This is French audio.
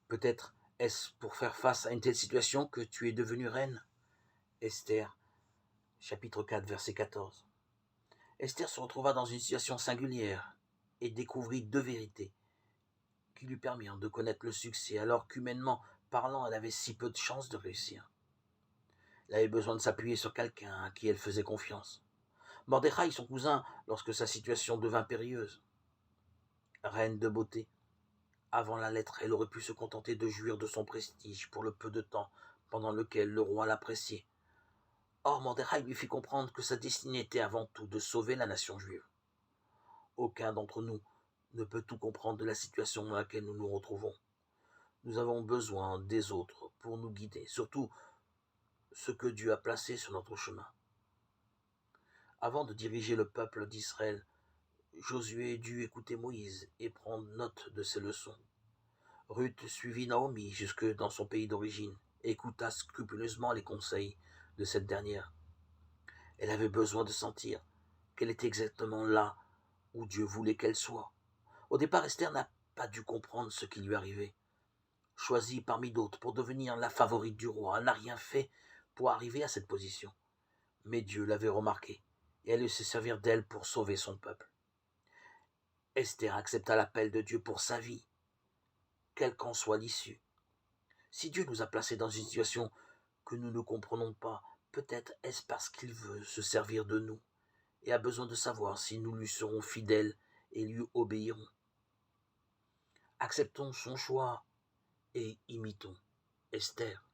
Peut-être est-ce pour faire face à une telle situation que tu es devenue reine. Esther, chapitre 4, verset 14. Esther se retrouva dans une situation singulière et découvrit deux vérités qui lui permirent de connaître le succès alors qu'humainement parlant, elle avait si peu de chances de réussir. Elle avait besoin de s'appuyer sur quelqu'un à qui elle faisait confiance. Mordechai, son cousin, lorsque sa situation devint périlleuse. Reine de beauté, avant la lettre, elle aurait pu se contenter de jouir de son prestige pour le peu de temps pendant lequel le roi l'appréciait. Or, Mordechai lui fit comprendre que sa destinée était avant tout de sauver la nation juive. Aucun d'entre nous ne peut tout comprendre de la situation dans laquelle nous nous retrouvons. Nous avons besoin des autres pour nous guider, surtout ce que Dieu a placé sur notre chemin. Avant de diriger le peuple d'Israël, Josué dut écouter Moïse et prendre note de ses leçons. Ruth suivit Naomi jusque dans son pays d'origine et écouta scrupuleusement les conseils de cette dernière. Elle avait besoin de sentir qu'elle était exactement là où Dieu voulait qu'elle soit. Au départ, Esther n'a pas dû comprendre ce qui lui arrivait. Choisie parmi d'autres pour devenir la favorite du roi, elle n'a rien fait pour arriver à cette position. Mais Dieu l'avait remarqué et elle se servir d'elle pour sauver son peuple. Esther accepta l'appel de Dieu pour sa vie, quelle qu'en soit l'issue. Si Dieu nous a placés dans une situation que nous ne comprenons pas, peut-être est-ce parce qu'il veut se servir de nous et a besoin de savoir si nous lui serons fidèles et lui obéirons. Acceptons son choix et imitons Esther.